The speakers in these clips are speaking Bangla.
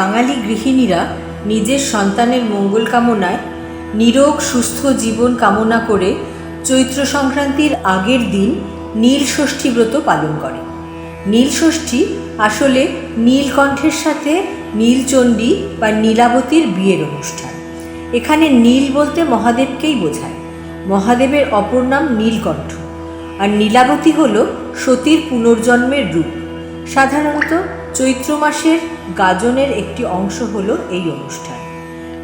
বাঙালি গৃহিণীরা নিজের সন্তানের মঙ্গল কামনায় নিরোগ সুস্থ জীবন কামনা করে চৈত্র সংক্রান্তির আগের দিন নীলষষ্ঠী ব্রত পালন করে। নীলষষ্ঠী আসলে নীলকণ্ঠের সাথে নীলচণ্ডী বা নীলাবতীর বিয়ের অনুষ্ঠান। এখানে নীল বলতে মহাদেবকেই বোঝায়। মহাদেবের অপর নাম নীলকণ্ঠ, আর নীলাবতী হল সতীর পুনর্জন্মের রূপ। সাধারণত চৈত্র মাসের গাজনের একটি অংশ হলো এই অনুষ্ঠান।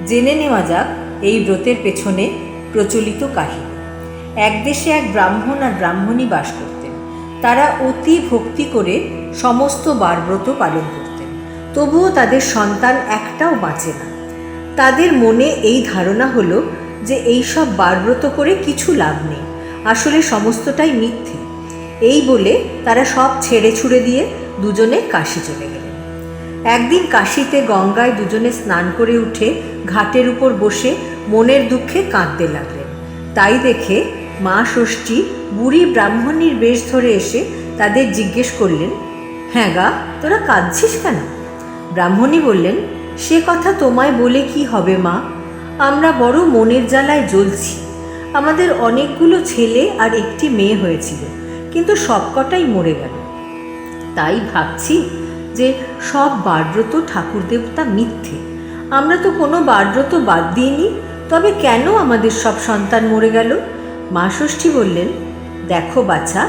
জেনে নেওয়া যাক এই ব্রতের পেছনে প্রচলিত কাহিনী। এক দেশে এক ব্রাহ্মণ আর ব্রাহ্মণী বাস করতেন। তারা অতি ভক্তি করে সমস্ত বারব্রত পালন করতেন, তবুও তাদের সন্তান একটাও বাঁচে না। তাদের মনে এই ধারণা হলো যে এই সব বারব্রত করে কিছু লাভ নেই, আসলে সমস্তটাই মিথ্যে। এই বলে তারা সব ছেড়ে ছুড়ে দিয়ে দুজনে কাশী চলে গেলেন। একদিন কাশীতে গঙ্গায় দুজনে স্নান করে উঠে ঘাটের উপর বসে মনের দুঃখে কাঁদতে লাগলেন। তাই দেখে মা ষষ্ঠী বুড়ি ব্রাহ্মণীর বেশ ধরে এসে তাদের জিজ্ঞেস করলেন, হ্যাঁ গা, তোরা কাঁদছিস কেন? ব্রাহ্মণী বললেন, সে কথা তোমায় বলে কি হবে মা, আমরা বড় মনের জ্বালায় জ্বলছি। আমাদের অনেকগুলো ছেলে আর একটি মেয়ে হয়েছিল, কিন্তু সবকটাই মরে গেল। তাই ভাবছি যে সব বারব্রত ঠাকুর দেবতা মিথ্যে। আমরা তো কোনো বারব্রত বাদ দিইনি, তবে কেন আমাদের সব সন্তান মরে গেল? মা ষষ্ঠী বললেন, দেখো বাছা,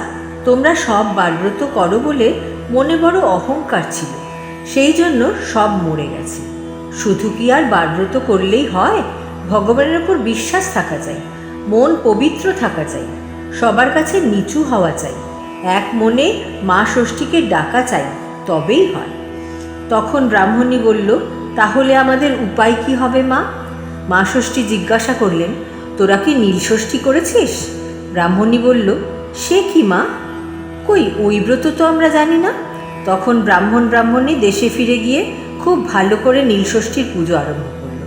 তোমরা সব বারব্রত করো বলে মনে বড় অহংকার ছিল, সেই জন্য সব মরে গেছে। শুধু কি আর বারব্রত করলেই হয়? ভগবানের ওপর বিশ্বাস থাকা চাই, মন পবিত্র থাকা চাই, সবার কাছে নিচু হওয়া চাই, এক মনে মা ষষ্ঠীকে ডাকা চাই, তবেই হয়। তখন ব্রাহ্মণী বলল, তাহলে আমাদের উপায় কি হবে মা? মা ষষ্ঠী জিজ্ঞাসা করলেন, তোরা কি নীলষষ্ঠী করেছিস? ব্রাহ্মণী বলল, সে কি মা, কই ওই ব্রত তো আমরা জানি না। তখন ব্রাহ্মণী দেশে ফিরে গিয়ে খুব ভালো করে নীলষষ্ঠীর পুজো আরম্ভ করলো।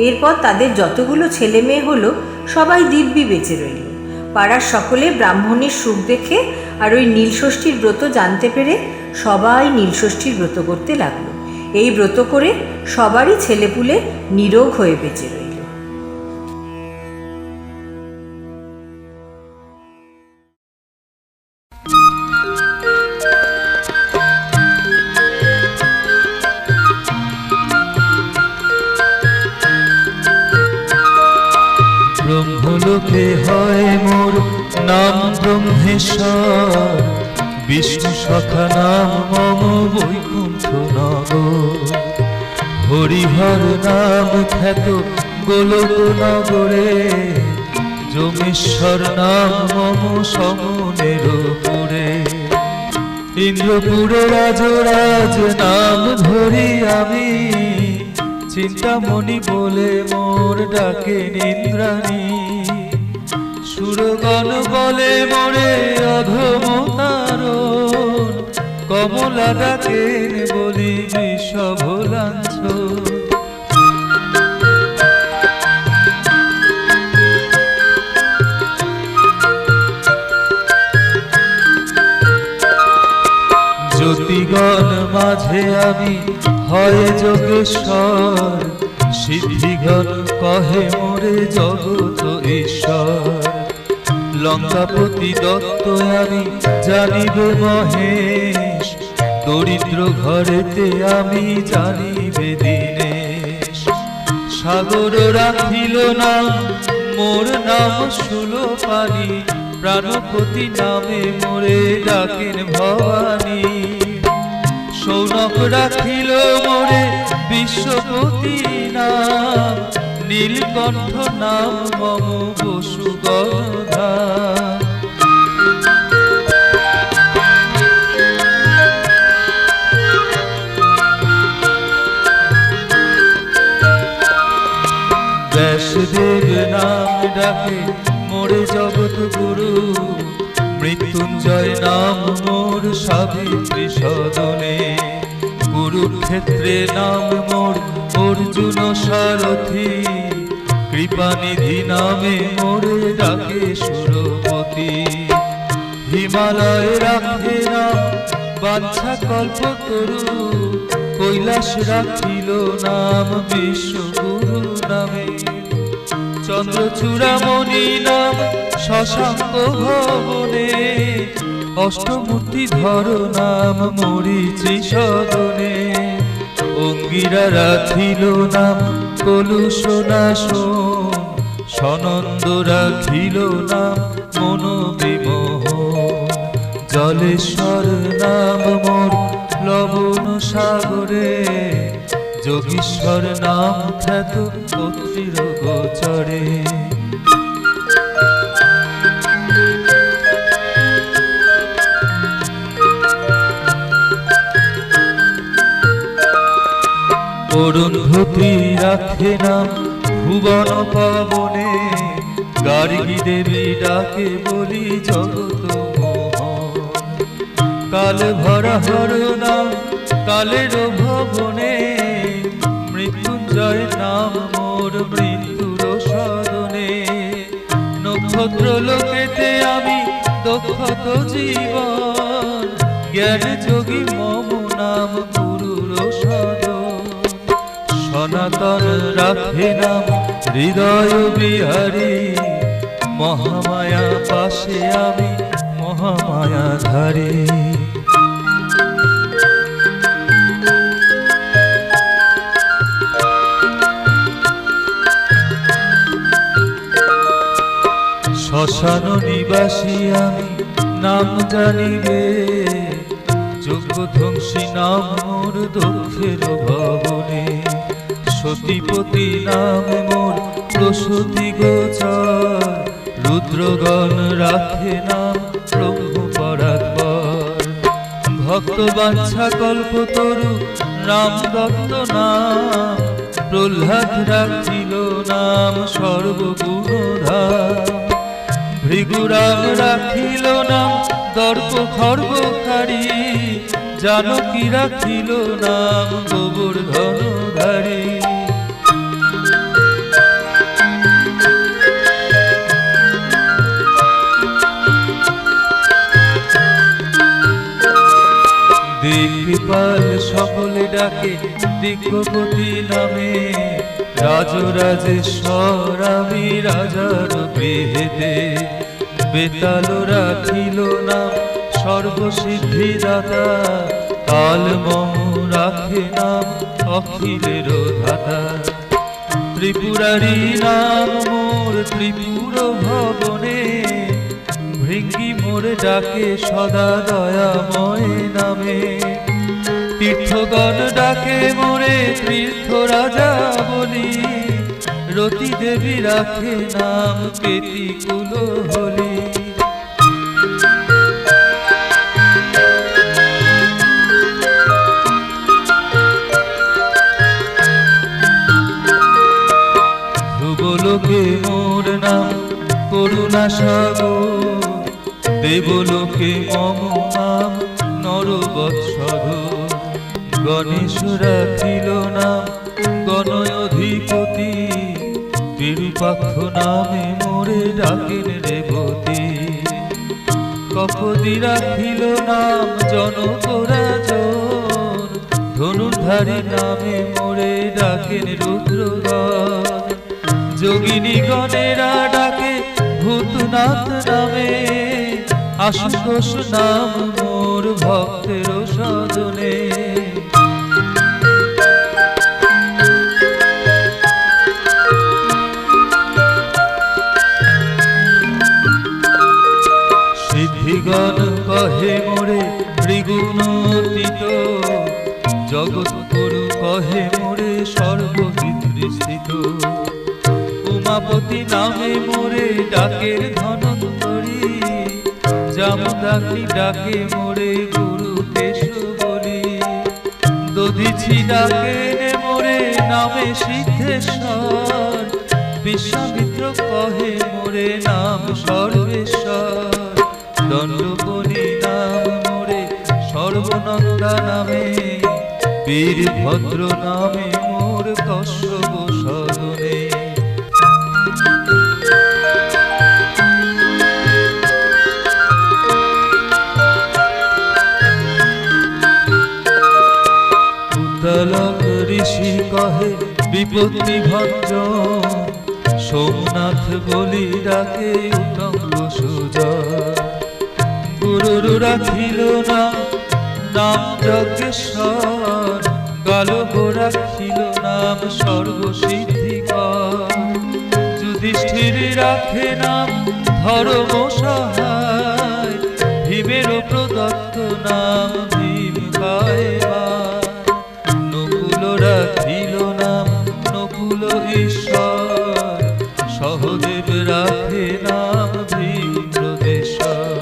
এরপর তাদের যতগুলো ছেলে মেয়ে হলো সবাই দিব্যি বেঁচে রইল। পাড়ার সকলে ব্রাহ্মণীর সুখ দেখে আর ওই নীলষষ্ঠীর ব্রত জানতে পেরে সবাই নীলষষ্ঠীর ব্রত করতে লাগলো। এই ব্রত করে সবারই ছেলেপুলে নিরোগ হয়ে বেঁচে রইল। ব্রহ্মলোকে হয় মোর নাম ব্রহ্মেশ্বর, বিষ্ণু সখা নাম মম বৈকুণ্ঠ নগর। হরিহর নাম খ্যাত গোলক নগরে, যমেশ্বর নাম মম সমনের পুরে। ইন্দ্রপুরে রাজরাজ নাম ধরি আমি, চিন্তামণি বলে মোর ডাকে ইন্দ্রাণী। সুরগণ বলে মোরে অধমতারণ, কমলা ডাকেন বলি বিষভলাঞ্ছন। জ্যোতিগণ মাঝে আমি হয় যোগেশ্বর, সিদ্ধিগণ কহে মোরে জগত ঈশ্বর। লঙ্কাপতি দত্ত আমি জানিব মহেশ, দরিদ্র ঘরেতে আমি জানিবে দীনেশ। সাগর রাখিল নাম মোর নাম শূলপাণি, প্রাণপতি নামে মোরে ডাকেন ভবানী। সৌনক রাখিল মোরে বিশ্বপতি নাম, নীলকণ্ঠ নাম মম বসুগণধাম। ব্যাসদেব নাম ডাকে মোরে জগৎ গুরু, মৃত্যুঞ্জয় নাম মোর সাবিত্রী সদনে। কুরুক্ষেত্রে নাম মোর অর্জুন সারথি, কৃপানিধি নামে মোরে ডাকে সুরপতি। হিমালয় রাখে নাম বাঞ্ছা কল্পতরু কৈলাস রাখিল নাম বিশ্বগুরু নামে, চন্দ্রচূড়ামণি নাম শশাঙ্ক ভবনে, অষ্টমূর্তি ধর নাম মরিচি সদনে, অঙ্গিরা রাখিল নাম কলুষনাশন, সনন্দ রাখিল নাম মনোবিমোহন, জলেশ্বর নাম মোর লবণ সাগরে, যোগীশ্বর নাম খ্যাত পত্রীর গোচরে। অরুন্ধতী রাখে নাম ভুবন পাবনে, গার্গী দেবী ডাকে বলি জগত মোহন, কাল ভরা হর নাম কালের ভবনে, মৃত্যুঞ্জয় নাম মোর মৃত্যুর সদনে, নক্ষত্র লোকেতে আমি দক্ষত জীবন, জ্ঞান যোগী মম নাম গুরুর সদন, সনাতন রাখে নাম হৃদয় বিহারী, মহামায়া পাশে আমি মহামায়া ধারী। শ্মশান নিবাসী আমি নাম জানিবে, যজ্ঞ ধ্বংসী নাম মোর দক্ষের ভবনে, সতীপতি নাম মোর প্রসূতি গোচর, রুদ্রগণ রাখে নাম ব্রহ্ম পরাৎপর, ভক্ত বাঞ্ছা কল্পতরু রাম দত্ত নাম, প্রহ্লাদ রাখিল নাম সর্বগুণধাম, ভৃগুরাম রাখিল নাম দর্প খর্বকারী, জানকী রাখিল নাম গোবর্ধনধারী, দিকপাল সকলে ডাকে দিগ্গপতি নামে, রাজরাজেশ্বর আমি রাজার গৃহেতে, বেতাল রাখিল নাম সর্বসিদ্ধিদাতা, কাল মম রাখে নাম অখিলের ধাতা, ত্রিপুরারি নাম মোর ত্রিপুর ভবনে, ভৃঙ্গি মোরে ডাকে সদা দয়াময় নামে, তীর্থগণ ডাকে মোরে তীর্থ রাজা বলি, রতি দেবী রাখে নাম কেতিকুল হলি, ধ্রুবলোকে মোর নাম করুণা সাগর, দেবলোকে মম নাম নরবৎসধর, গণেশ রাখিল নাম গণয়ধিপতি, বিরূপাক্ষ নামে মোরে ডাকেন রেবতী, কপতি রাখিল নাম জনক রাজন, ধনুর্ধারী নামে মোরে ডাকেন রুদ্রগণ, যোগিনী গণেরা ডাকে ভূতনাথ নামে, আশুতোষ নাম মোর ভক্তের সদনে, সিদ্ধিগণ কহে মোরে ত্রিগুণতীত, জগৎ গুরু কহে মোরে সর্ববিদৃষ্টিত, উমাপতি নামে মোরে ডাকের ধনন্তরী, জামদাগ্নি ডাকে মোরে গুরু কেশবলী, দধিছি ডাকে মোরে নামে সিদ্ধেশ্বর, বিশ্বামিত্র কহে মোরে নাম সর্বেশ্বর, দণ্ডপনি নাম মোরে সর্বনন্দা নামে, বীরভদ্র নামে মোর কশ্যপ সদনে। শিশির কহে বিপত্তি ভঞ্জন, সোমনাথ বলি ডাকে উতঙ্গ সুজয়। গুরুর রাখিল না নাম যজ্ঞেশ্বর, গালব রাখিল নাম সর্বসিদ্ধিকর। যুধিষ্ঠির রাখে নাম ধর্ম সহায়, ভীমের প্রদত্ত নাম ভীম কায়বায়। নকুল রাখিল নাম নকুল ঈশ্বর, সহদেব রাখে নাম ভীম প্রদেশ্বর।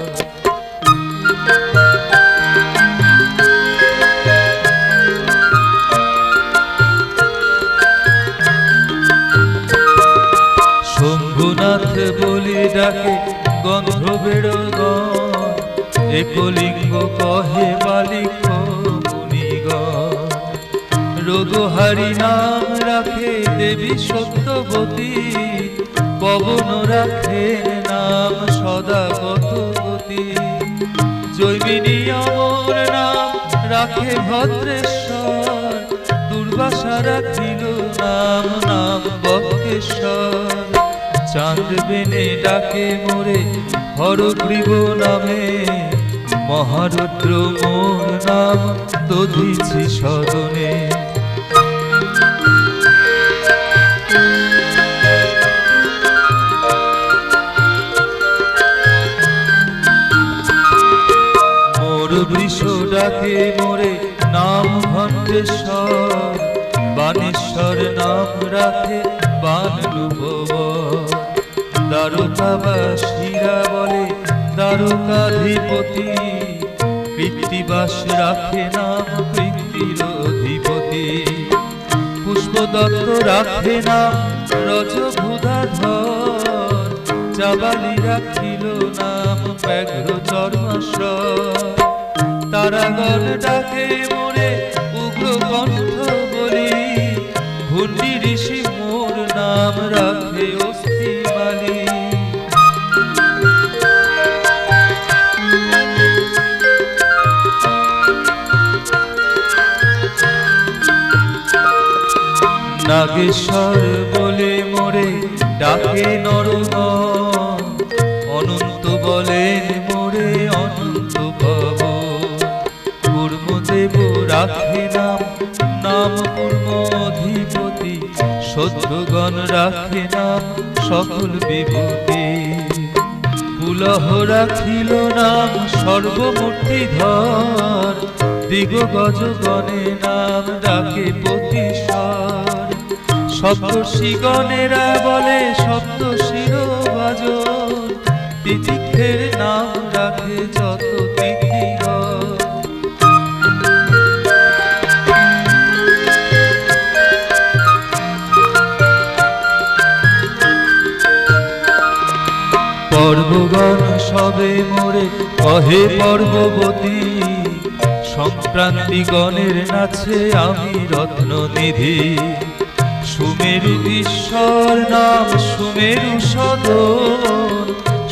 শম্ভুনাথ বলি ডাকে গন্ধর্বের গণ, একলিঙ্গ কহে বালিক মুনিগণ। রোগহারি নাম রাখে দেবী সত্যবতী, পবন রাখে নাম সদাগত গতি। জৈমিনী অমর নাম রাখে ভদ্রেশ্বর, দুর্বাসা রাখিল নাম নাম বক্রেশ্বর। চাঁদ বেনে ডাকে মোরে হরগ্রীব নামে, মহারুদ্র মোর নাম দধিছি সদনে। মোর বৃষ ডাকে মোরে নাম ঘণ্টেশ্বর, বানেশ্বর নাম রাখে বান লুভবর। দ্বারকাবাসীরা বলে দ্বারকাধিপতি, কৃত্তিবাস রাখে নাম কৃত্তির অধিপতি। পুষ্পদত্ত রাখে নাম রজভূধাধর, চাবালি রাখিল নাম ব্যাঘ্র চর্মাশ্বর। তারাগণ ডাকে মোরে উগ্র কণ্ঠ বলি, ভুন্ডি ঋষি মোর নাম রাখে অস্থিমালি। নাগেশ্বর বলে মোরে ডাকে নরগণ, অনন্ত বলেন মোরে অনন্ত ভব। কুর্মদেব রাখে নাম নাম কুর্ম অধিপতি, সত্যগণ রাখে নাম সকল বিভূতি। পুলহ রাখিল নাম সর্বমূর্তিধর, দিগগজগণে নাম ডাকে পতিশ্বর। সপ্তর্ষিগণেরা বলে সপ্ত শিরোভাজন, তিতিক্ষের নাম রাখে যত তিথিগণ। পর্বগণ সবে মোরে কহে পর্ববতী, সংক্রান্তি গণের নাচে আমি রত্ননিধি। সুমেরু ঈশ্বর নাম সুমেরু সদন,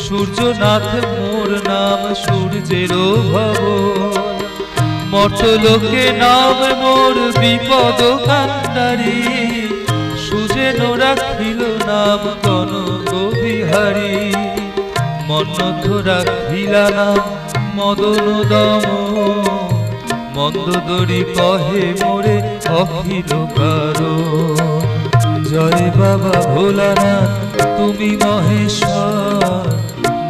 সূর্যনাথ মোর নাম সূর্যের ভবন। মর্তলোকে নাম মোর বিপদ কান্ডারি, সুজেন রাখিল নাম কনক বিহারী। মন্নথ রাখিলা নাম মদন দম, মন্দোদরি কহে মোরে অখিল কারণ। জয় বাবা ভোলানাথ তুমি মহেশ্বর,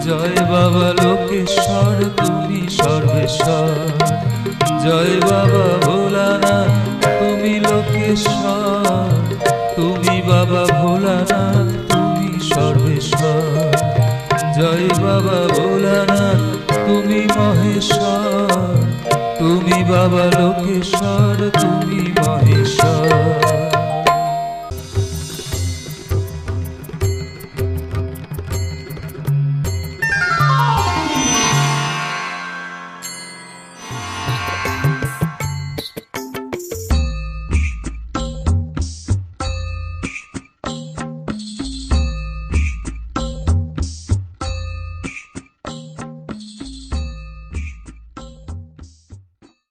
জয় বাবা লোকেশ্বর তুমি সর্বেশ্বর। জয় বাবা ভোলানাথ তুমি লোকেশ্বর, তুমি বাবা ভোলানাথ তুমি সর্বেশ্বর। জয় বাবা ভোলানাথ তুমি মহেশ্বর, তুমি বাবা লোকেশ্বর তুমি